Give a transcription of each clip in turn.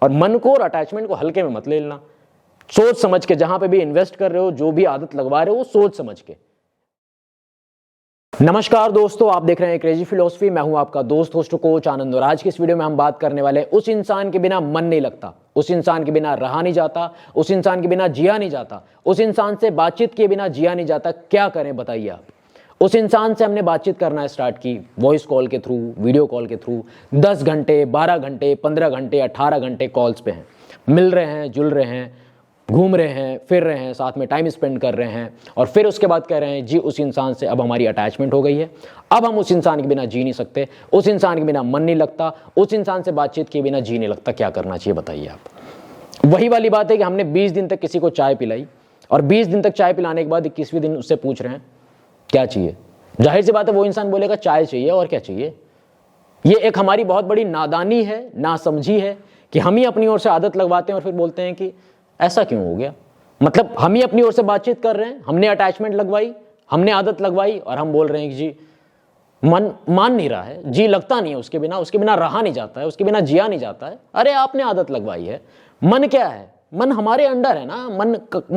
और मन को और अटैचमेंट को हल्के में मत ले लेना, सोच समझ के, जहां पे भी इन्वेस्ट कर रहे हो, जो भी आदत लगवा रहे हो, सोच समझ के। नमस्कार दोस्तों, आप देख रहे हैं क्रेजी फिलॉसफी। मैं हूं आपका दोस्त होस्ट कोच आनंद और आज की इस वीडियो में हम बात करने वाले हैं उस इंसान के बिना मन नहीं लगता, उस इंसान के बिना रहा नहीं जाता, उस इंसान के बिना जिया नहीं जाता, उस इंसान से बातचीत के बिना जिया नहीं जाता। क्या करें बताइए आप। उस इंसान से हमने बातचीत करना स्टार्ट की, वॉइस कॉल के थ्रू, वीडियो कॉल के थ्रू, 10 घंटे, 12 घंटे, 15 घंटे, 18 घंटे कॉल्स पे हैं, मिल रहे हैं, जुल रहे हैं, घूम रहे हैं, फिर रहे हैं, साथ में टाइम स्पेंड कर रहे हैं, और फिर उसके बाद कह रहे हैं जी उस इंसान से अब हमारी अटैचमेंट हो गई है, अब हम उस इंसान के बिना जी नहीं सकते, उस इंसान के बिना मन नहीं लगता, उस इंसान से बातचीत के बिना जी नहीं लगता। क्या करना चाहिए बताइए आप। वही वाली बात है कि हमने 20 दिन तक किसी को चाय पिलाई और 20 दिन तक चाय पिलाने के बाद 21वें दिन उससे पूछ रहे हैं क्या चाहिए। जाहिर सी बात है वो इंसान बोलेगा चाय चाहिए, और क्या चाहिए। ये एक हमारी बहुत बड़ी नादानी है, नासमझी है कि हम ही अपनी ओर से आदत लगवाते हैं और फिर बोलते हैं कि ऐसा क्यों हो गया। मतलब हम ही अपनी ओर से बातचीत कर रहे हैं, हमने अटैचमेंट लगवाई, हमने आदत लगवाई, और हम बोल रहे हैं कि जी मन मान नहीं रहा है, जी लगता नहीं है उसके बिना रहा नहीं जाता है, उसके बिना जिया नहीं जाता है। अरे आपने आदत लगवाई है। मन क्या है? मन हमारे अंडर है ना। मन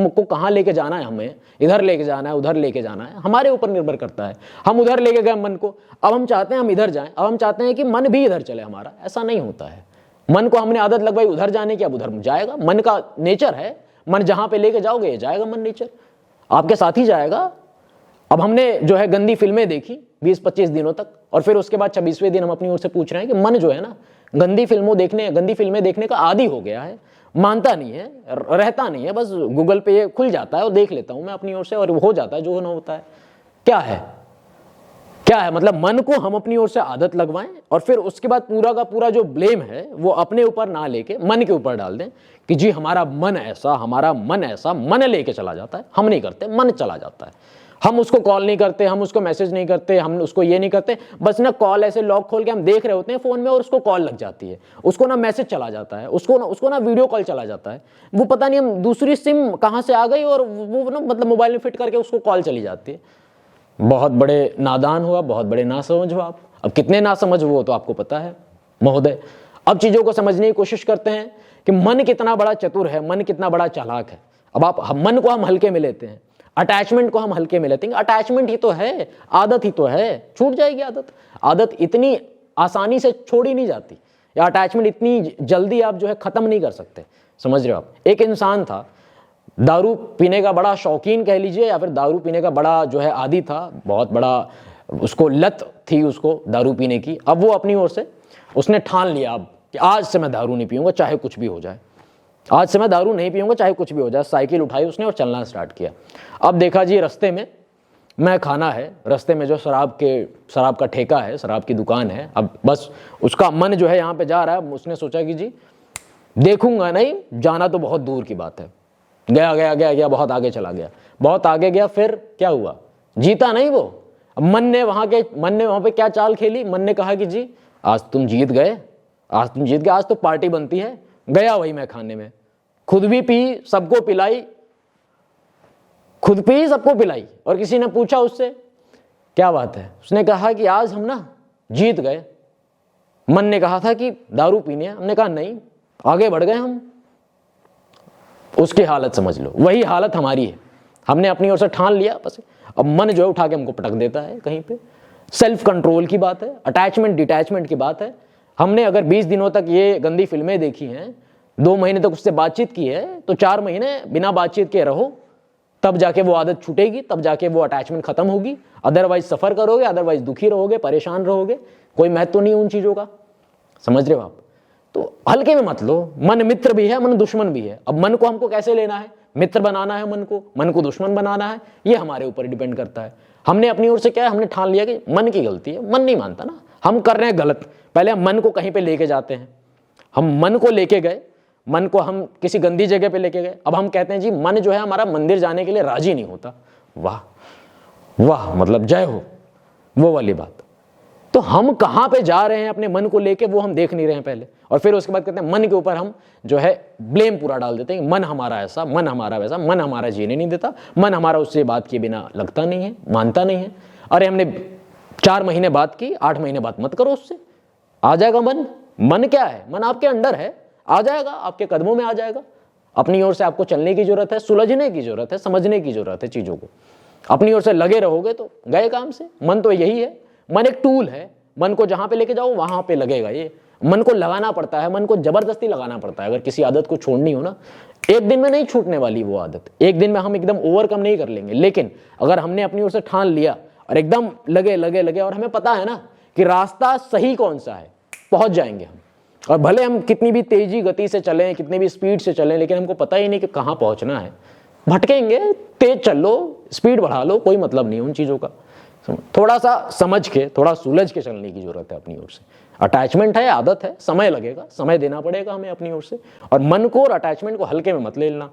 को कहाँ लेके जाना है, हमें इधर लेके जाना है, उधर लेके जाना है, हमारे ऊपर निर्भर करता है। हम उधर लेके गए मन को, अब हम चाहते हैं हम इधर जाएं, अब हम चाहते हैं कि मन भी इधर चले हमारा। ऐसा नहीं होता है। मन को हमने आदत लगवाई उधर जाने की, अब उधर जाएगा। मन का नेचर है, मन जहां पे लेके जाओगे ये जाएगा, मन नेचर आपके साथ ही जाएगा। अब हमने जो है गंदी फिल्में देखी 20-25 दिनों तक, और फिर उसके बाद 26वें दिन हम अपनी ओर से पूछ रहे हैं कि मन जो है ना गंदी फिल्में देखने का आदी हो गया है, मानता नहीं है, रहता नहीं है, बस गूगल पे ये खुल जाता है और देख लेता हूं मैं अपनी ओर से और हो जाता है जो होना होता है। क्या है मतलब मन को हम अपनी ओर से आदत लगवाएं और फिर उसके बाद पूरा का पूरा जो ब्लेम है वो अपने ऊपर ना लेके मन के ऊपर डाल दें कि जी हमारा मन ऐसा, मन लेके चला जाता है। हम नहीं करते, मन चला जाता है। हम उसको कॉल नहीं करते, हम उसको मैसेज नहीं करते, हम उसको ये नहीं करते, बस ना कॉल ऐसे लॉक खोल के हम देख रहे होते हैं फोन में और उसको कॉल लग जाती है, उसको ना मैसेज चला जाता है, उसको ना वीडियो कॉल चला जाता है। वो पता नहीं हम दूसरी सिम कहाँ से आ गई और वो ना मतलब मोबाइल में फिट करके उसको कॉल चली जाती है। बहुत बड़े नादान हुआ, बहुत बड़े नासमझ हुआ आप। अब कितने नासमझ हुए तो आपको पता है महोदय। अब चीजों को समझने की कोशिश करते हैं कि मन कितना बड़ा चतुर है, मन कितना बड़ा चालाक है। अब आप मन को हम हल्के में लेते हैं, अटैचमेंट को हम हल्के में लेते हैं। अटैचमेंट ही तो है, आदत ही तो है, छूट जाएगी आदत इतनी आसानी से छोड़ी नहीं जाती, या अटैचमेंट इतनी जल्दी आप जो है खत्म नहीं कर सकते। समझ रहे हो आप। एक इंसान था, दारू पीने का बड़ा शौकीन कह लीजिए, या फिर दारू पीने का बड़ा जो है आदी था, बहुत बड़ा उसको लत थी उसको दारू पीने की। अब वो अपनी ओर से उसने ठान लिया अब कि आज से मैं दारू नहीं पीऊंगा चाहे कुछ भी हो जाए, आज से मैं दारू नहीं पीऊंगा चाहे कुछ भी हो जाए। साइकिल उठाई उसने और चलना स्टार्ट किया। अब देखा जी रास्ते में मैं खाना है, रास्ते में जो शराब का ठेका है, शराब की दुकान है। अब बस उसका मन जो है यहाँ पे जा रहा है। उसने सोचा कि जी देखूंगा नहीं, जाना तो बहुत दूर की बात है। गया, बहुत आगे चला गया, बहुत आगे गया। फिर क्या हुआ, जीता नहीं वो। अब मन ने वहां पे क्या चाल खेली। मन ने कहा कि जी आज तुम जीत गए, आज तो पार्टी बनती है। गया वही मैं खाने में, खुद भी पी, सबको पिलाई, खुद पी सबको पिलाई। और किसी ने पूछा उससे क्या बात है, उसने कहा कि आज हम ना जीत गए। मन ने कहा था कि दारू पीनी है, हमने कहा नहीं, आगे बढ़ गए हम। उसकी हालत समझ लो, वही हालत हमारी है। हमने अपनी ओर से ठान लिया बस, अब मन जो है उठा के हमको पटक देता है कहीं पे। सेल्फ कंट्रोल की बात है, अटैचमेंट डिटैचमेंट की बात है। हमने अगर 20 दिनों तक ये गंदी फिल्में देखी हैं, 2 महीने तक उससे बातचीत की है, तो 4 महीने बिना बातचीत के रहो, तब जाके वो आदत छूटेगी, तब जाके वो अटैचमेंट खत्म होगी। अदरवाइज सफर करोगे, अदरवाइज दुखी रहोगे, परेशान रहोगे, कोई महत्व नहीं उन चीजों का। समझ रहे हो आप। तो हल्के में मत लो। मन मित्र भी है, मन दुश्मन भी है। अब मन को हमको कैसे लेना है, मित्र बनाना है मन को दुश्मन बनाना है, ये हमारे ऊपर डिपेंड करता है। हमने अपनी ओर से क्या है, हमने ठान लिया कि मन की गलती है। मन नहीं मानता ना, हम कर रहे हैं गलत। पहले हम मन को कहीं पे लेके जाते हैं, हम मन को लेके गए, मन को हम किसी गंदी जगह पे लेके गए। अब हम कहते हैं जी मन जो है हमारा मंदिर जाने के लिए राजी नहीं होता। वाह वाह, मतलब जय हो, वो वाली बात। तो हम कहां पे जा रहे हैं अपने मन को लेके, वो हम देख नहीं रहे हैं पहले, और फिर उसके बाद कहते हैं मन के ऊपर हम जो है ब्लेम पूरा डाल देते हैं। मन हमारा ऐसा, मन हमारा वैसा, मन हमारा जीने नहीं देता, मन हमारा उससे बात किए बिना लगता नहीं है, मानता नहीं है। अरे हमने 4 महीने बात की, 8 महीने बात मत करो उससे, आ जाएगा मन। मन क्या है, मन आपके अंडर है, आ जाएगा, आपके कदमों में आ जाएगा। अपनी ओर से आपको चलने की जरूरत है, सुलझने की जरूरत है, समझने की जरूरत है चीजों को। अपनी ओर से लगे रहोगे तो गए काम से। मन तो यही है, मन एक टूल है, मन को जहां पे लेके जाओ वहां पे लगेगा। ये मन को लगाना पड़ता है, मन को जबरदस्ती लगाना पड़ता है। अगर किसी आदत को छोड़नी हो ना, एक दिन में नहीं छूटने वाली वो आदत, एक दिन में हम एकदम ओवरकम नहीं कर लेंगे। लेकिन अगर हमने अपनी ओर से ठान लिया और एकदम लगे लगे लगे, और हमें पता है ना कि रास्ता सही कौन सा है, पहुंच जाएंगे हम। और भले हम कितनी भी तेजी गति से चलें, कितनी भी स्पीड से चलें, लेकिन हमको पता ही नहीं कि कहाँ पहुंचना है, भटकेंगे। तेज चल लो, स्पीड बढ़ा लो, कोई मतलब नहीं उन चीज़ों का। थोड़ा सा समझ के, थोड़ा सुलझ के चलने की जरूरत है अपनी ओर से। अटैचमेंट है, आदत है, समय लगेगा, समय देना पड़ेगा हमें अपनी ओर से। और मन को और अटैचमेंट को हल्के में मत ले लेना,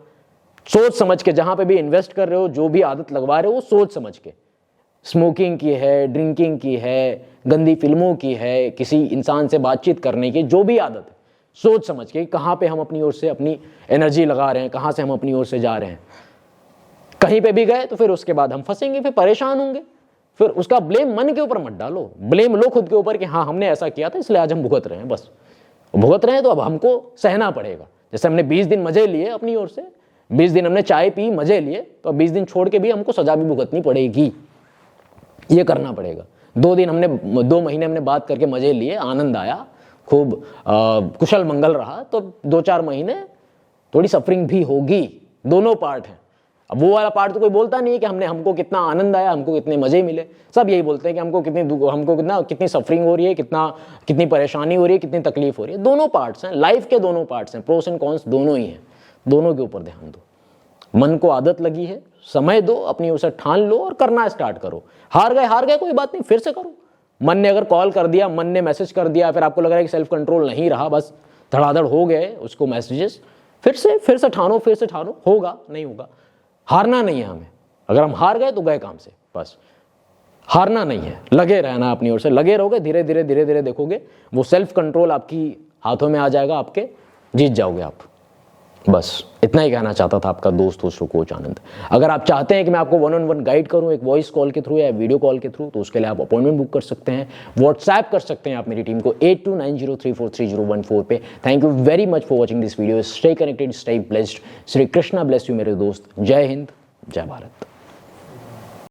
सोच समझ के जहां पे भी इन्वेस्ट कर रहे हो, जो भी आदत लगवा रहे हो, सोच समझ के। स्मोकिंग की है, ड्रिंकिंग की है, गंदी फिल्मों की है, किसी इंसान से बातचीत करने की, जो भी आदत है, सोच समझ के कहाँ पे हम अपनी ओर से अपनी एनर्जी लगा रहे हैं, कहाँ से हम अपनी ओर से जा रहे हैं। कहीं पे भी गए तो फिर उसके बाद हम फंसेंगे, फिर परेशान होंगे। फिर उसका ब्लेम मन के ऊपर मत डालो, ब्लेम लो खुद के ऊपर कि हाँ हमने ऐसा किया था इसलिए आज हम भुगत रहे हैं। बस भुगत रहे हैं तो अब हमको सहना पड़ेगा। जैसे हमने 20 दिन मजे लिए अपनी ओर से, 20 दिन हमने चाय पी, मजे लिए, तो 20 दिन छोड़ के भी हमको सजा भी भुगतनी पड़ेगी। ये करना पड़ेगा। 2 महीने हमने बात करके मजे लिए, आनंद आया, खूब कुशल मंगल रहा, तो 2-4 महीने थोड़ी सफरिंग भी होगी। दोनों पार्ट हैं। अब वो वाला पार्ट तो कोई बोलता नहीं है कि हमको कितना आनंद आया, हमको कितने मजे मिले। सब यही बोलते हैं कि हमको कितनी सफरिंग हो रही है, कितनी परेशानी हो रही है, कितनी तकलीफ हो रही है। दोनों पार्ट्स हैं, लाइफ के दोनों पार्ट्स हैं, प्रोस एंड कॉन्स दोनों ही हैं। दोनों के ऊपर ध्यान दो। मन को आदत लगी है, समय दो, अपनी उसे ठान लो और करना स्टार्ट करो। हार गए कोई बात नहीं, फिर से करो। मन ने अगर कॉल कर दिया, मन ने मैसेज कर दिया, फिर आपको लग रहा है कि सेल्फ कंट्रोल नहीं रहा, बस धड़ाधड़ हो गए उसको मैसेजेस, फिर से ठानो, होगा नहीं होगा। हारना नहीं है हमें। अगर हम हार गए तो गए काम से, बस हारना नहीं है, लगे रहना अपनी ओर से। लगे रहोगे, धीरे धीरे देखोगे वो सेल्फ कंट्रोल आपकी हाथों में आ जाएगा, आपके जीत जाओगे आप। बस इतना ही कहना चाहता था आपका दोस्त होस्ट कोच आनंद। अगर आप चाहते हैं कि मैं आपको 1-on-1 गाइड करूं, एक वॉइस कॉल के थ्रू या वीडियो कॉल के थ्रू, तो उसके लिए आप अपॉइंटमेंट बुक कर सकते हैं, व्हाट्सएप कर सकते हैं आप मेरी टीम को 8290343014 पे। Thank you very much for watching this video. Stay connected, stay blessed. Shri Krishna bless you मेरे दोस्त। जय हिंद, जय भारत।